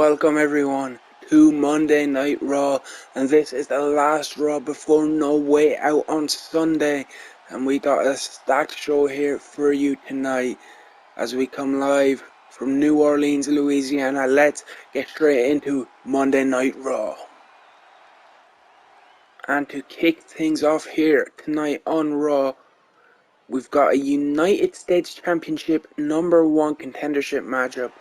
Welcome everyone to Monday Night Raw, and this is the last Raw before No Way Out on Sunday, and we got a stacked show here for you tonight as we come live from New Orleans, Louisiana. Let's get straight into Monday Night Raw. And to kick things off here tonight on Raw, we've got a United States Championship #1 contendership matchup.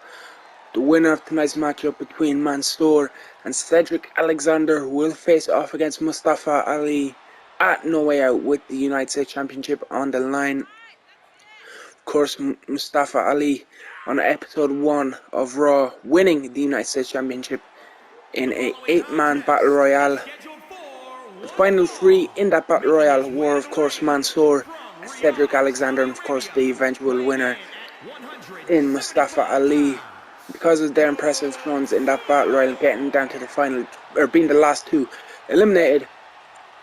The winner of tonight's matchup between Mansoor and Cedric Alexander will face off against Mustafa Ali at No Way Out with the United States Championship on the line. Of course, Mustafa Ali on episode 1 of Raw, winning the United States Championship in a 8-man battle royale. The final 3 in that battle royale were, of course, Mansoor and Cedric Alexander, and of course the eventual winner in Mustafa Ali. Because of their impressive runs in that battle royale, getting down to the final, or being the last 2 eliminated,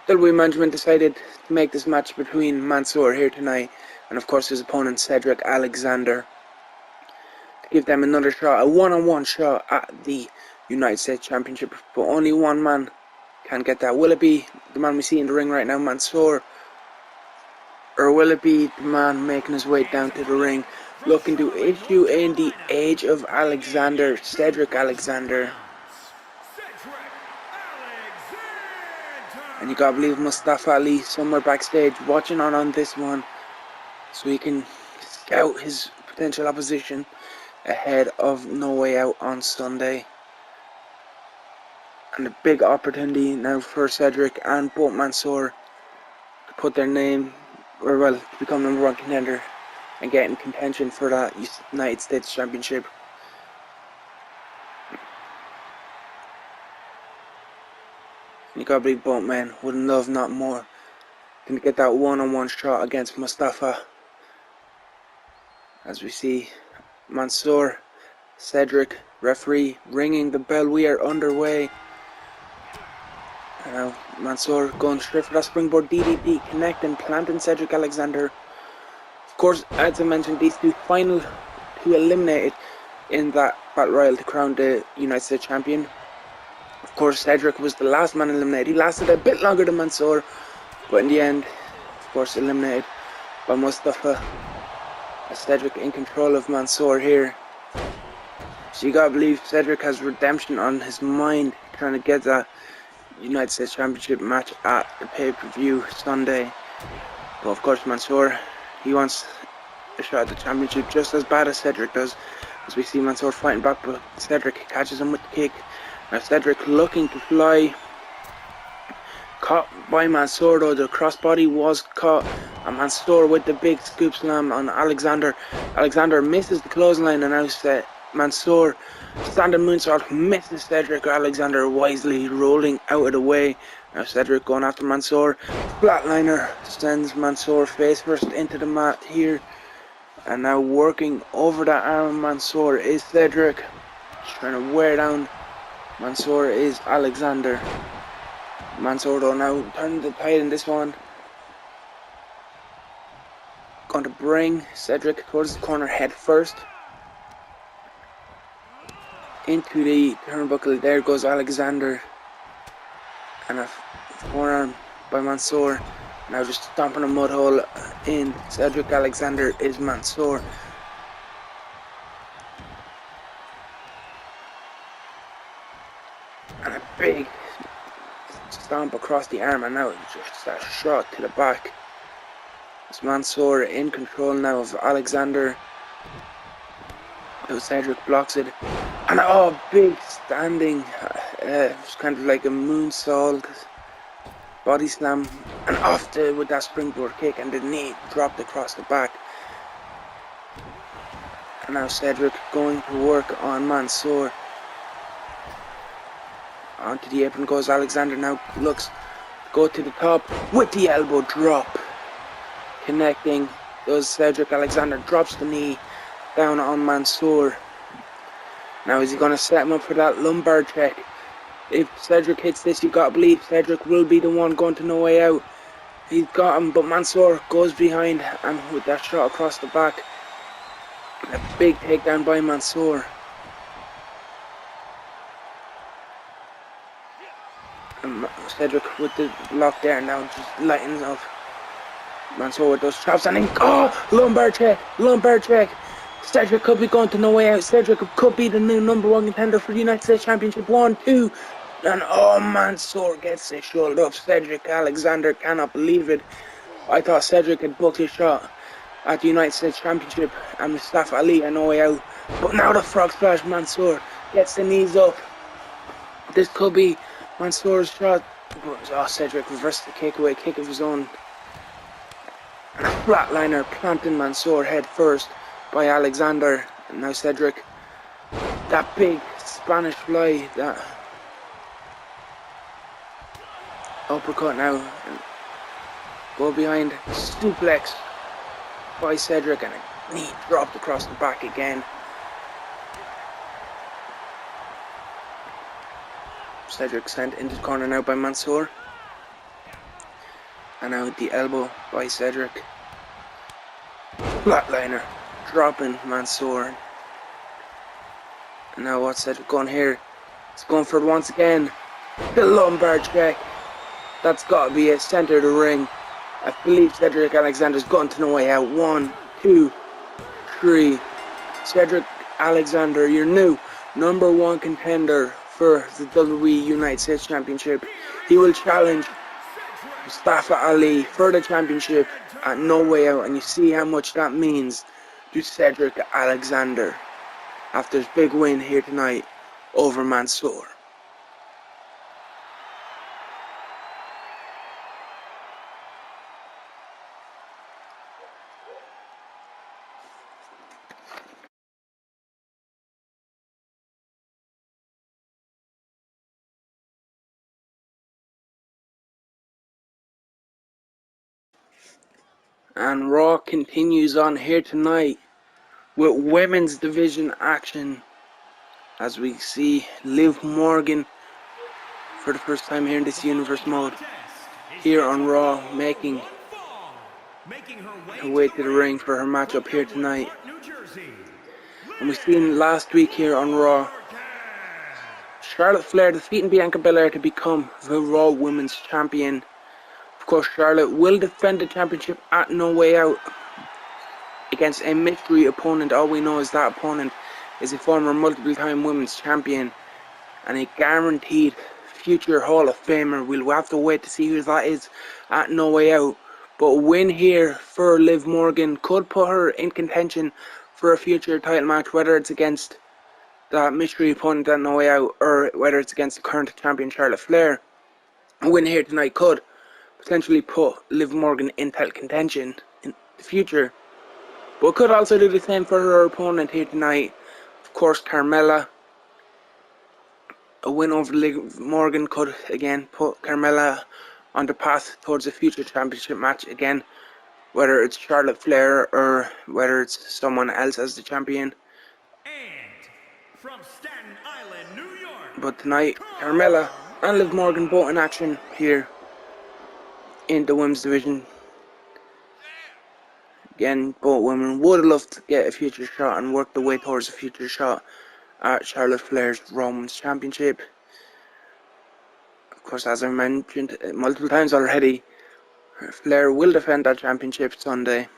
WWE management decided to make this match between Mansoor here tonight and of course his opponent Cedric Alexander to give them another shot, a one-on-one shot at the United States Championship. But only one man can get that. Will it be the man we see in the ring right now, Mansoor, or will it be the man making his way down to the ring, looking to issue in the Age of Alexander, Cedric Alexander? And you gotta believe Mustafa Ali somewhere backstage watching on this one, so he can scout his potential opposition ahead of No Way Out on Sunday. And a big opportunity now for Cedric and both Mansoor to put their name, or well, to become #1 contender and get in contention for that United States Championship. And you gotta believe both men would love not more than to get that one-on-one shot against Mustafa. As we see Mansoor, Cedric, referee ringing the bell. We are underway. Now Mansoor going straight for that springboard DDT, connecting, planting Cedric Alexander. Of course, as I mentioned, these final 2 eliminated in that battle royale to crown the United States champion. Of course, Cedric was the last man eliminated. He lasted a bit longer than Mansoor, but in the end, of course, eliminated by Mustafa. Cedric in control of Mansoor here. So you gotta believe Cedric has redemption on his mind, trying to get that United States Championship match at the pay-per-view Sunday. But of course, Mansoor, he wants a shot at the championship just as bad as Cedric does. As we see Mansoor fighting back, but Cedric catches him with the kick. Now Cedric looking to fly. Caught by Mansoor though, the crossbody was caught. And Mansoor with the big scoop slam on Alexander. Alexander misses the clothesline, and now Mansoor standing moonsault misses Cedric Alexander wisely, rolling out of the way. Now Cedric going after Mansoor. Flatliner sends Mansoor face first into the mat here. And now working over that arm of Mansoor is Cedric. Trying to wear down Mansoor is Alexander. Mansoor though now turning the tide in this one. Going to bring Cedric towards the corner head first. Into the turnbuckle. There goes Alexander. And a forearm by Mansoor. Now just stomping a mud hole in Cedric Alexander is Mansoor. And a big stomp across the arm, and now just a shot to the back. It's Mansoor in control now of Alexander. Cedric blocks it. And oh, big standing. It's kind of like a moonsault. Body slam. And off with that springboard kick, and the knee dropped across the back. And now Cedric going to work on Mansoor. Onto the apron goes Alexander. Now looks to go to the top with the elbow drop. Connecting. Does Cedric Alexander, drops the knee down on Mansoor. Now is he going to set him up for that lumbar check? If Cedric hits this, you gotta believe Cedric will be the one going to No Way Out. He's got him, but Mansoor goes behind, and with that shot across the back, a big takedown by Mansoor. Cedric with the lock there now, just lightens up. Mansoor with those chops and then lumbar check. Cedric could be going to no way out. Cedric could be the new #1 contender for the United States Championship. 1, 2, and Mansoor gets it shouldered up. Cedric Alexander cannot believe it. I thought Cedric had booked his shot at the United States Championship and Mustafa Ali a no way out. But now the frog splash. Mansoor gets the knees up. This could be Mansoor's shot. But Cedric reversed the kick away, kick of his own. And a flatliner planting Mansoor head first by Alexander. And now Cedric, that big Spanish fly, that uppercut now. And go behind, suplex by Cedric, and a knee dropped across the back again. Cedric sent into the corner now by Mansoor. And now the elbow by Cedric. Flatliner dropping Mansoor. And now what's Cedric going here? He's going for it once again. The lumbar check. That's got to be it. Center of the ring. I believe Cedric Alexander's going to no way out. 1, 2, 3. Cedric Alexander, your new #1 contender for the WWE United States Championship. He will challenge Mustafa Ali for the championship at no way out, and you see how much that means to Cedric Alexander after his big win here tonight over Mansoor. And Raw continues on here tonight with women's division action as we see Liv Morgan for the first time here in this universe mode here on Raw, making her way to the ring for her matchup here tonight. And we've seen last week here on Raw Charlotte Flair defeating Bianca Belair to become the Raw Women's Champion. Of course, Charlotte will defend the championship at No Way Out against a mystery opponent. All we know is that opponent is a former multiple-time women's champion and a guaranteed future Hall of Famer. We'll have to wait to see who that is at No Way Out. But a win here for Liv Morgan could put her in contention for a future title match, whether it's against that mystery opponent at No Way Out or whether it's against the current champion Charlotte Flair. A win here tonight could potentially put Liv Morgan in title contention in the future, but could also do the same for her opponent here tonight. Of course, Carmella. A win over Liv Morgan could again put Carmella on the path towards a future championship match again, whether it's Charlotte Flair or whether it's someone else as the champion. And from Staten Island, New York. But tonight, Carmella and Liv Morgan both in action here in the women's division. Again, both women would love to get a future shot and work their way towards a future shot at Charlotte Flair's Raw Women's Championship. Of course, as I mentioned multiple times already, Flair will defend that championship Sunday.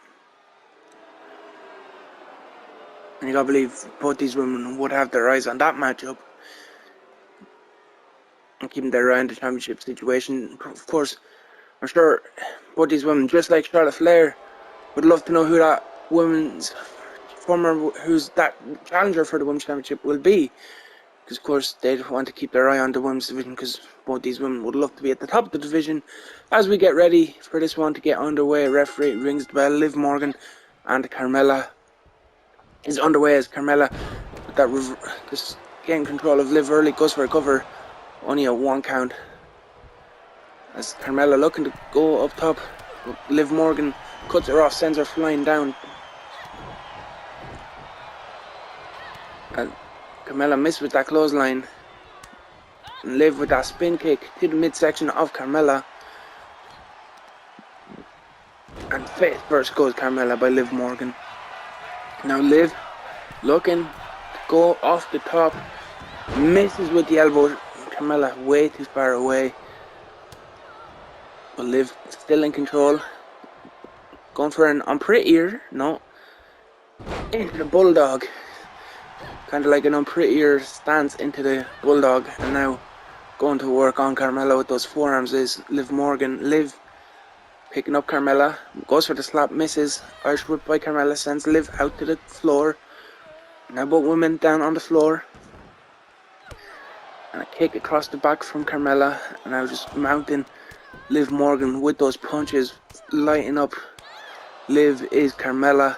And you gotta believe both these women would have their eyes on that matchup and keeping their eye on the championship situation. Of course, I'm sure both these women, just like Charlotte Flair, would love to know who that who's that challenger for the women's championship will be. Because of course they want to keep their eye on the women's division, because both these women would love to be at the top of the division. As we get ready for this one to get underway, referee rings the bell. Liv Morgan and Carmella is underway as Carmella, with that just getting control of Liv early, goes for a cover, only a 1 count. As Carmella looking to go up top, Liv Morgan cuts her off, sends her flying down. And Carmella missed with that clothesline. And Liv with that spin kick to the midsection of Carmella. And face first goes Carmella by Liv Morgan. Now Liv looking to go off the top. Misses with the elbow. Carmella way too far away. But Liv still in control. Going for an unprettier, no. Into the bulldog. Kind of like an unprettier stance into the bulldog. And now going to work on Carmella with those forearms is Liv Morgan. Liv picking up Carmella. Goes for the slap, misses. Irish whip by Carmella sends Liv out to the floor. Now both women down on the floor. And a kick across the back from Carmella. And now just mounting Liv Morgan with those punches. Lighting up. Liv is Carmella.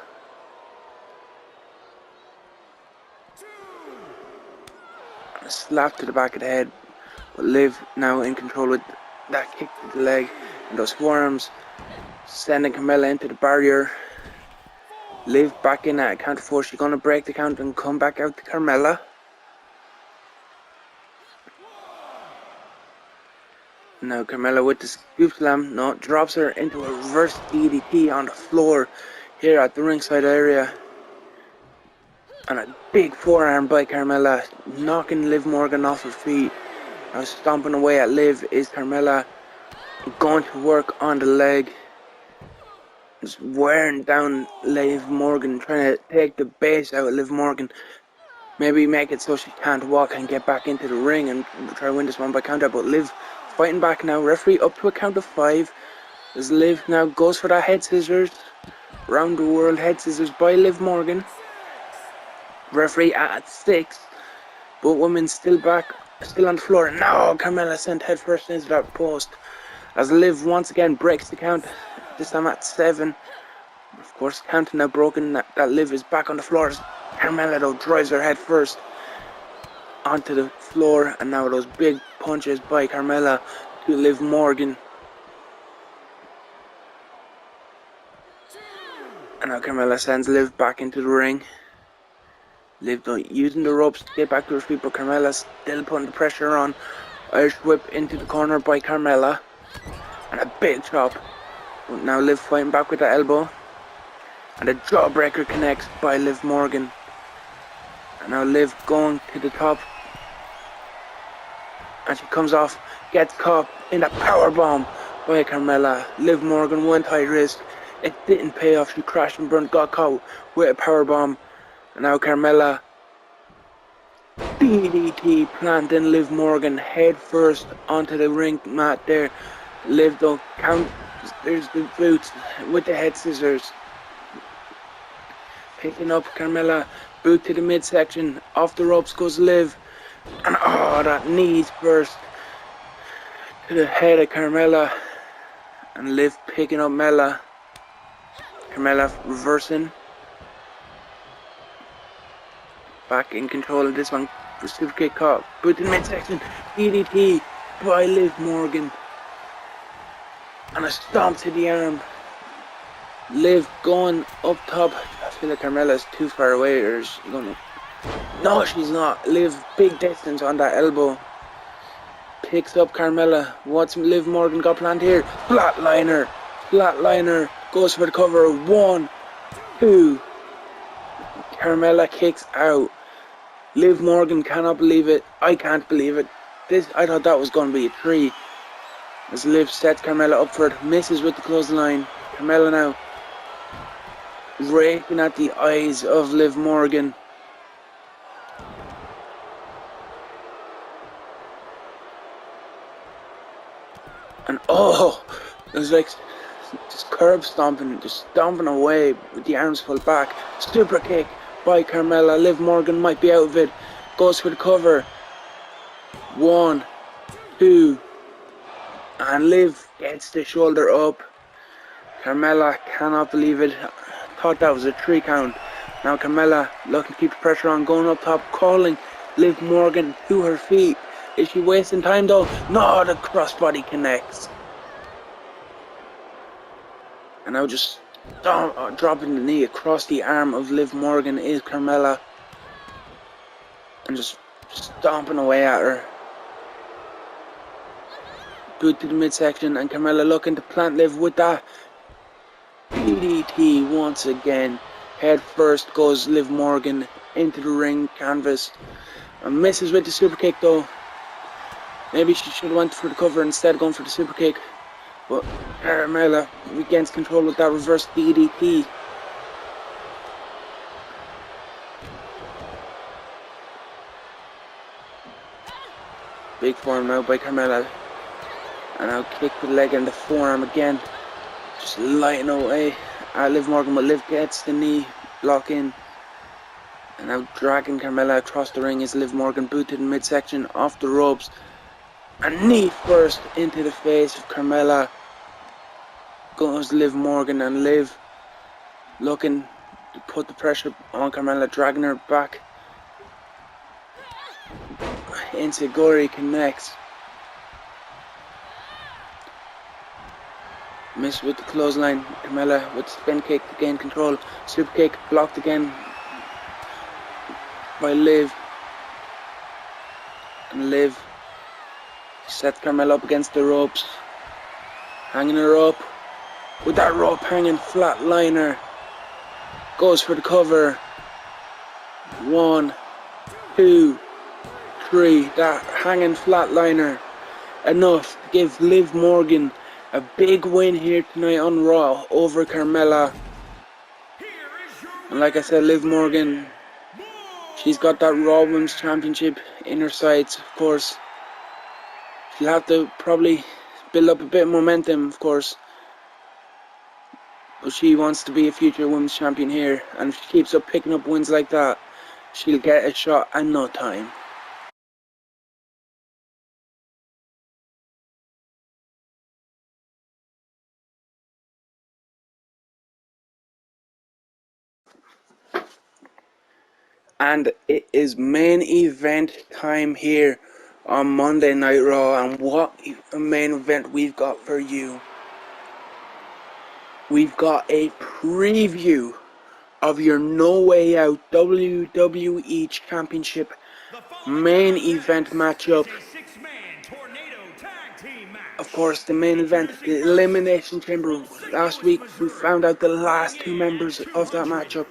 A slap to the back of the head. But Liv now in control with that kick to the leg. And those forearms. Sending Carmella into the barrier. Liv back in at a count of 4. She's going to break the count and come back out to Carmella. Now Carmella with the scoop slam. No, drops her into a reverse DDT on the floor here at the ringside area. And a big forearm by Carmella, knocking Liv Morgan off her feet. Now stomping away at Liv is Carmella. Going to work on the leg. Just wearing down Liv Morgan, trying to take the base out of Liv Morgan. Maybe make it so she can't walk and get back into the ring and try to win this one by countout. But Liv fighting back now. Referee up to a count of 5. As Liv now goes for that head scissors. Round the world head scissors by Liv Morgan. Referee at 6. Both women still back, still on the floor. No, Carmella sent head first into that post. As Liv once again breaks the count. This time at 7. Of course, counting now broken. That Liv is back on the floor. Carmella though drives her head first onto the floor. And now those big punches by Carmella to Liv Morgan. And now Carmella sends Liv back into the ring. Liv using the ropes to get back to her feet, but Carmella still putting the pressure on. Irish whip into the corner by Carmella. And a big chop. But now Liv fighting back with the elbow. And a jawbreaker connects by Liv Morgan. And now Liv going to the top. And she comes off, gets caught in a powerbomb by Carmella. Liv Morgan went high risk. It didn't pay off. She crashed and burned, got caught with a powerbomb. And now Carmella DDT planting Liv Morgan head first onto the ring mat there. Liv though count. There's the boots with the head scissors. Picking up Carmella. Boot to the midsection. Off the ropes goes Liv. And oh, that knees burst to the head of Carmella. And Liv picking up Mella. Carmella reversing. Back in control of this one. For super kick caught. Boot to the midsection. DDT by Liv Morgan. And a stomp to the arm. Liv going up top. I feel like Carmella is too far away. Or is she gonna... No, she's not. Liv big distance on that elbow. Picks up Carmella. What's Liv Morgan got planned here? Flatliner. Flatliner. Goes for the cover. 1, 2. Carmella kicks out. Liv Morgan cannot believe it. I can't believe it. I thought that was going to be a 3. As Liv sets Carmella up for it. Misses with the clothesline. Carmella now raking at the eyes of Liv Morgan. And oh, it was like just curb stomping, just stomping away with the arms pulled back. Super kick by Carmella. Liv Morgan might be out of it. Goes for the cover. 1, 2. And Liv gets the shoulder up. Carmella cannot believe it. Thought that was a 3 count. Now Carmella looking to keep the pressure on, going up top, calling Liv Morgan to her feet. Is she wasting time though? No, the crossbody connects. And now just dropping the knee across the arm of Liv Morgan is Carmella. And just stomping away at her. Boot to the midsection, and Carmella looking to plant Liv with that DDT once again. Head first goes Liv Morgan into the ring canvas. And misses with the super kick though. Maybe she should have went for the cover instead of going for the super kick. But Carmella regains control with that reverse DDT. Big forearm now by Carmella. And now kick with the leg and the forearm again. Just lighting away. Liv Morgan, but Liv gets the knee lock in. And now dragging Carmella across the ring is Liv Morgan, booted in midsection off the ropes. A knee first into the face of Carmella. Goes Liv Morgan, and Liv looking to put the pressure on Carmella, dragging her back. Enzuigiri connects. Missed with the clothesline. Carmella with spin kick to gain control. Super kick blocked again by Liv. And Liv sets Carmella up against the ropes. Hanging her up. With that rope hanging, flatliner. Goes for the cover. 1, 2, 3. That hanging flatliner. Enough to give Liv Morgan a big win here tonight on Raw over Carmella. And like I said, Liv Morgan, she's got that Raw Women's Championship in her sights, of course. She'll have to probably build up a bit of momentum, of course. But she wants to be a future Women's Champion here. And if she keeps up picking up wins like that, she'll get a shot in no time. And it is main event time here on Monday Night Raw, and what a main event we've got for you. We've got a preview of your No Way Out WWE Championship main event matchup. Of course, the main event, the Elimination Chamber. Last week we found out the last two members of that matchup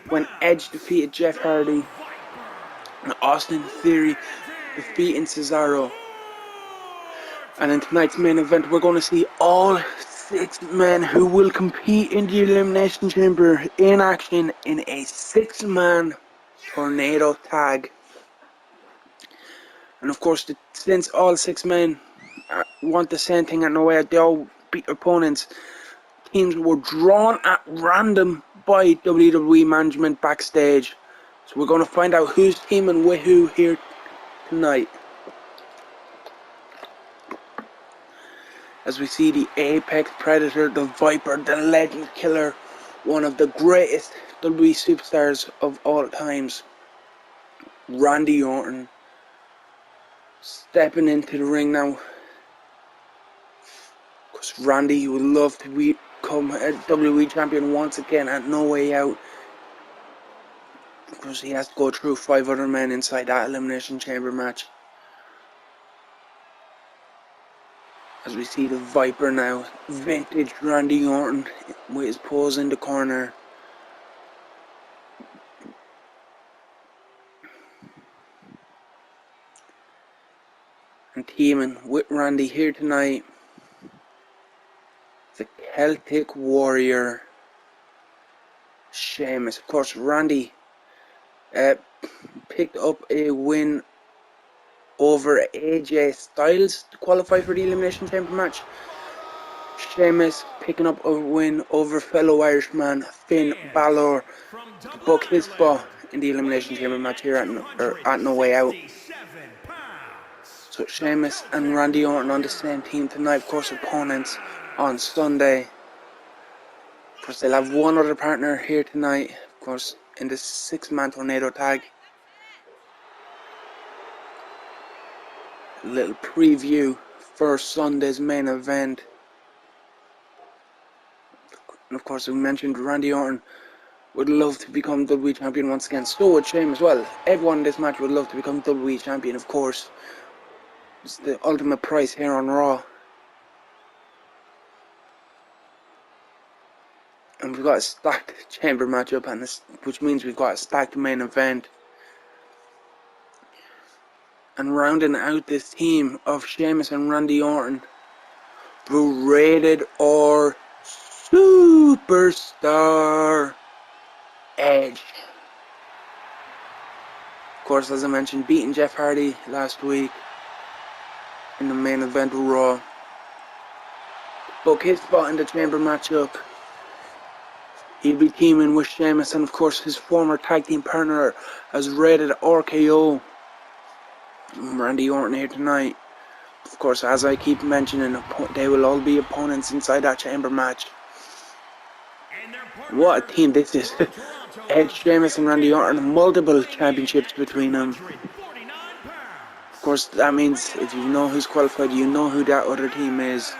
when Edge defeated Jeff Hardy and Austin Theory defeating Cesaro. And in tonight's main event, we're going to see all 6 men who will compete in the Elimination Chamber in action in a 6-man tornado tag. And of course, since all 6 men want the same thing at No Way Out, they all beat their opponents. Teams were drawn at random by WWE management backstage. So we're going to find out who's teaming with who here tonight. As we see the Apex Predator, the Viper, the Legend Killer, one of the greatest WWE superstars of all times, Randy Orton, stepping into the ring now. Because Randy would love to become a WWE champion once again at No Way Out. Because he has to go through 5 other men inside that Elimination Chamber match. As we see the Viper now, vintage Randy Orton with his pose in the corner. And teaming with Randy here tonight, the Celtic Warrior, Sheamus. Of course, Randy picked up a win over AJ Styles to qualify for the Elimination Chamber match. Sheamus picking up a win over fellow Irishman Finn Balor to book his spot in the Elimination Chamber match here at No Way Out. So Sheamus and Randy Orton on the same team tonight. Of course, opponents on Sunday. Of course, they'll have one other partner here tonight. Of course, in the 6-man tornado tag. A little preview for Sunday's main event. And of course, we mentioned Randy Orton would love to become WWE champion once again. So would Sheamus as well. Everyone in this match would love to become WWE champion, of course. It's the ultimate prize here on Raw. And we've got a stacked chamber matchup, which means we've got a stacked main event. And rounding out this team of Sheamus and Randy Orton, berated our superstar Edge. Of course, as I mentioned, beating Jeff Hardy last week in the main event of Raw. Book his spot in the Chamber matchup. He'll be teaming with Sheamus and of course his former tag team partner as rated RKO. Randy Orton here tonight. Of course, as I keep mentioning, they will all be opponents inside that Chamber match. What a team this is. Edge, Sheamus and Randy Orton, multiple championships between them. Of course, that means if you know who's qualified, you know who that other team is.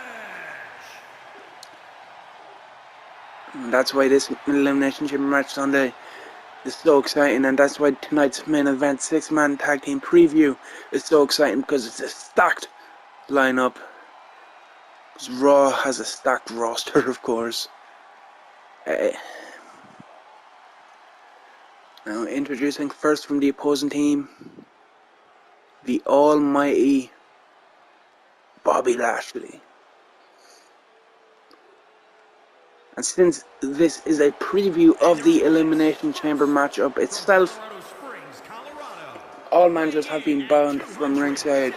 And that's why this Elimination Chamber match Sunday is so exciting, and that's why tonight's main event 6-man tag team preview is so exciting, because it's a stacked lineup. Because Raw has a stacked roster, of course. Now introducing first from the opposing team, the almighty Bobby Lashley. And since this is a preview of the Elimination Chamber matchup itself, all managers have been banned from ringside.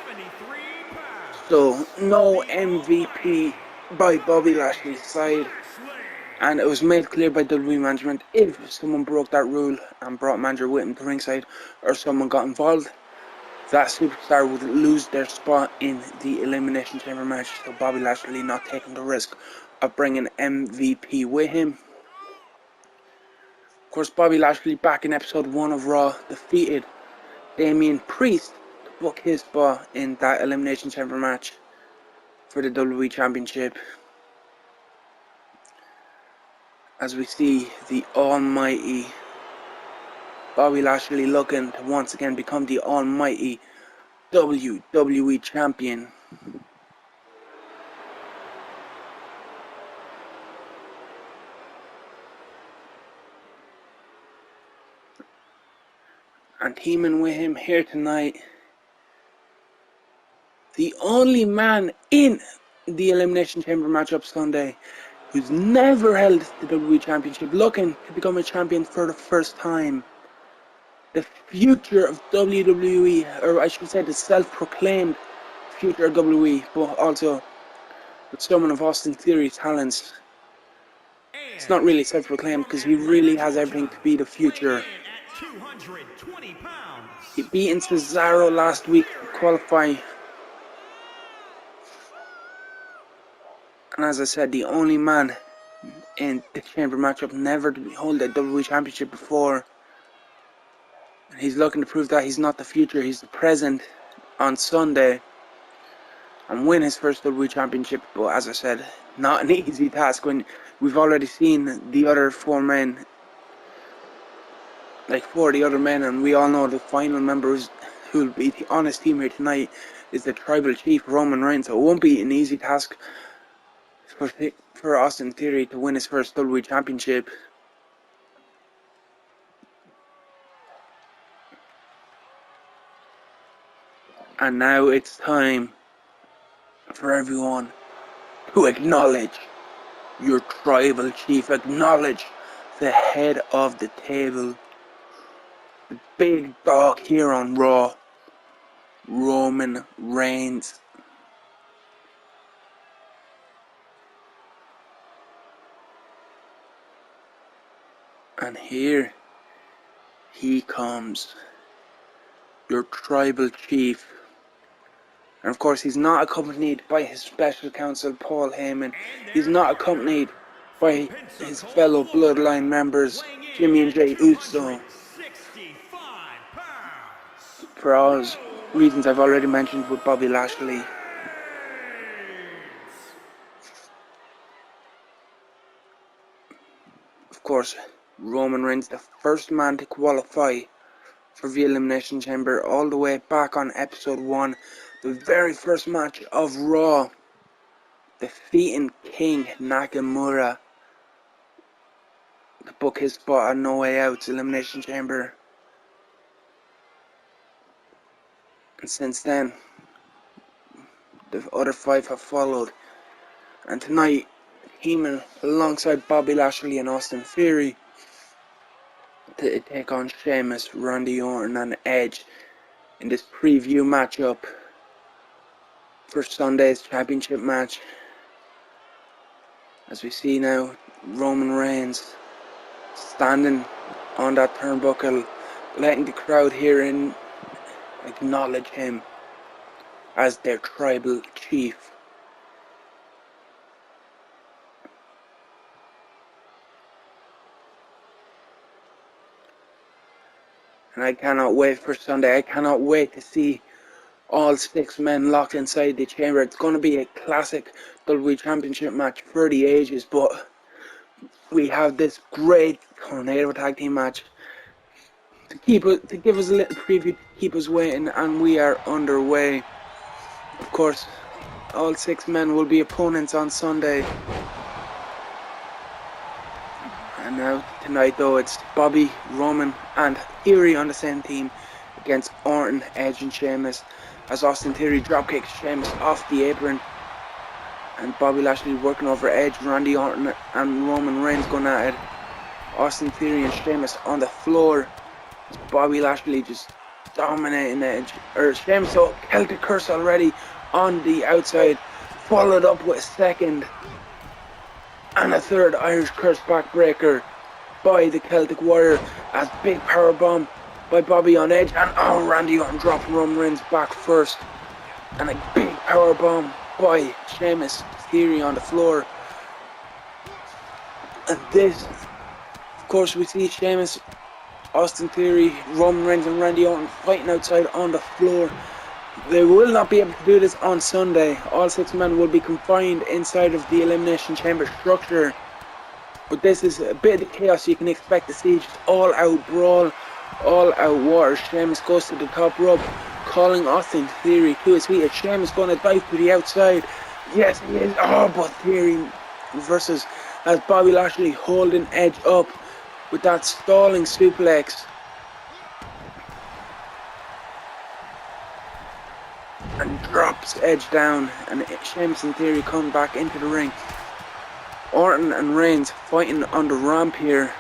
So, no MVP by Bobby Lashley's side. And it was made clear by WWE management, if someone broke that rule and brought a manager with him to ringside, or someone got involved, that superstar would lose their spot in the Elimination Chamber match. So Bobby Lashley not taking the risk of bringing MVP with him. Of course, Bobby Lashley back in episode 1 of Raw defeated Damian Priest to book his spot in that Elimination Chamber match for the WWE Championship. As we see the almighty Bobby Lashley looking to once again become the almighty WWE Champion. And teaming with him here tonight, the only man in the Elimination Chamber matchup Sunday who's never held the WWE Championship, looking to become a champion for the first time. The future of WWE, or I should say the self-proclaimed future of WWE, but also with someone of Austin Theory's talents. It's not really self-proclaimed because he really has everything to be the future. He beat Cesaro last week to qualify. And as I said, the only man in the Chamber matchup never to hold the WWE Championship before. And he's looking to prove that he's not the future, he's the present on Sunday. And win his first WWE Championship. But as I said, not an easy task when we've already seen the other four men. Like 4 of the other men, and we all know the final member who will be on his team here tonight is the Tribal Chief Roman Reigns. So it won't be an easy task for Austin Theory to win his first WWE Championship. And now it's time for everyone to acknowledge your Tribal Chief, acknowledge the head of the table, the big dog here on Raw, Roman Reigns. And here he comes, your Tribal Chief. And of course he's not accompanied by his special counsel Paul Heyman. He's not accompanied by his fellow Bloodline members Jimmy and Jey Uso. For all those reasons I've already mentioned with Bobby Lashley. Of course, Roman Reigns, the first man to qualify for the Elimination Chamber all the way back on episode 1, the very first match of Raw, defeating King Nakamura to book his spot on No Way Out's Elimination Chamber. And since then, the other 5 have followed. And tonight, teaming alongside Bobby Lashley and Austin Theory to take on Sheamus, Randy Orton and Edge in this preview matchup for Sunday's championship match. As we see now, Roman Reigns standing on that turnbuckle, letting the crowd here in acknowledge him as their tribal chief. And I cannot wait for Sunday. I cannot wait to see all 6 men locked inside the chamber. It's going to be a classic WWE Championship match for the ages, but we have this great tornado tag team match to give us a little preview, to keep us waiting, and we are underway. Of course, all 6 men will be opponents on Sunday. And now tonight though, it's Bobby, Roman and Theory on the same team against Orton, Edge and Sheamus, as Austin Theory dropkicks Sheamus off the apron, and Bobby Lashley working over Edge, Randy Orton and Roman Reigns going at it. Austin Theory and Sheamus on the floor. Bobby Lashley just dominating Edge, Sheamus. So Celtic Curse already on the outside, followed up with a second and a third Irish Curse backbreaker by the Celtic Warrior, as big powerbomb by Bobby on Edge, and Randy Orton dropping Roman Reigns back first, and a big powerbomb by Sheamus Theory on the floor. And this, of course, we see Sheamus, Austin Theory, Roman Reigns and Randy Orton fighting outside on the floor. They will not be able to do this on Sunday. All 6 men will be confined inside of the Elimination Chamber structure. But this is a bit of chaos you can expect to see. Just all out brawl, all out war. Sheamus goes to the top rope, calling Austin Theory to his feet. As Sheamus going to dive to the outside. Yes, he is. But Theory versus as Bobby Lashley holding Edge up with that stalling suplex. And drops Edge down, and Sheamus and Theory come back into the ring. Orton and Reigns fighting on the ramp here,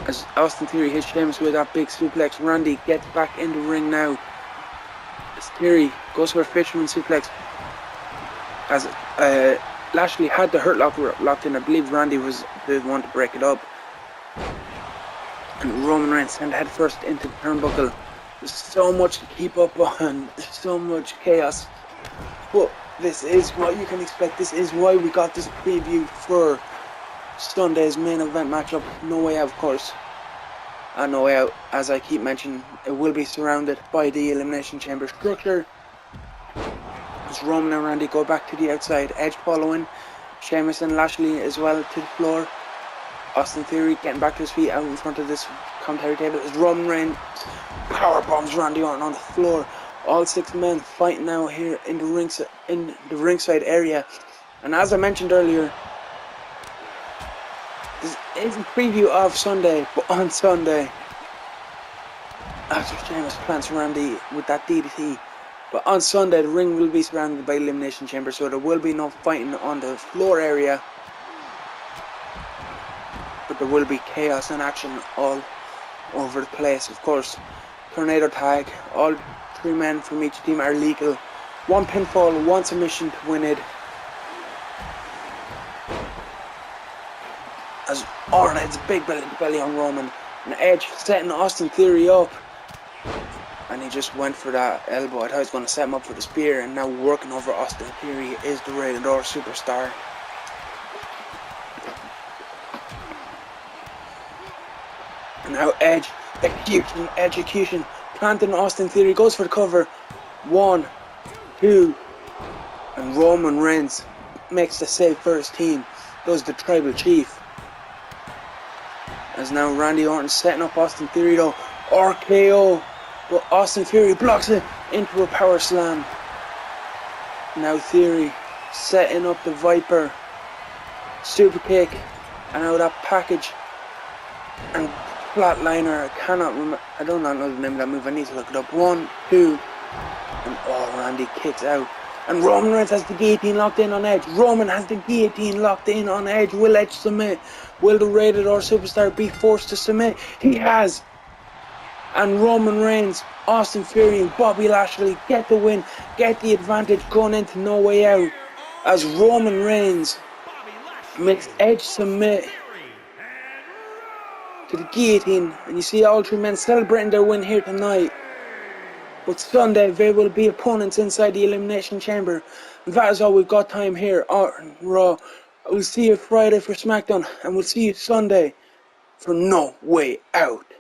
as Austin Theory hits Sheamus with that big suplex. Randy gets back in the ring now, as Theory goes for a fisherman suplex, as Lashley had the hurt lock locked in. I believe Randy was the one to break it up, and Roman Reigns sent head first into the turnbuckle. There's so much to keep up on, there's so much chaos, but this is what you can expect. This is why we got this preview for Sunday's main event matchup. No Way Out, of course, and No Way Out, as I keep mentioning, it will be surrounded by the Elimination Chamber structure, as Roman and Randy go back to the outside, Edge following, Sheamus and Lashley as well to the floor. Austin Theory getting back to his feet out in front of this commentary table, as Roman Reigns power bombs Randy Orton on the floor. All 6 men fighting now here in the ringside area. And as I mentioned earlier, this is a preview of Sunday, but on Sunday, after Sheamus plants Randy with that DDT, but on Sunday the ring will be surrounded by Elimination Chamber, so there will be no fighting on the floor area, but there will be chaos and action all over the place. Of course, tornado tag, all 3 men from each team are legal. 1 pinfall, 1 submission to win it. As Orton hits a big belly on Roman, and Edge setting Austin Theory up, and he just went for that elbow. I thought he was going to set him up for the spear, and now working over Austin Theory is the Rated R superstar. And now Edge, execution, planting Austin Theory, goes for the cover. 1, 2, and Roman Reigns makes the save for his team. Does the tribal chief. As now Randy Orton setting up Austin Theory though. RKO, but Austin Theory blocks it into a power slam. Now Theory setting up the Viper super kick, and now that package and flatliner. I do not know the name of that move. I need to look it up. 1, 2, and Randy kicks out. And Roman Reigns has the guillotine locked in on Edge. Roman has the guillotine locked in on Edge. Will Edge submit? Will the Rated R Superstar be forced to submit? He has. And Roman Reigns, Austin Theory and Bobby Lashley get the win, get the advantage going into No Way Out. As Roman Reigns makes Edge submit to the guillotine. And you see all three men celebrating their win here tonight. But Sunday there will be opponents inside the Elimination Chamber. And that is all we've got time here on Raw. We'll see you Friday for SmackDown, and we'll see you Sunday for No Way Out.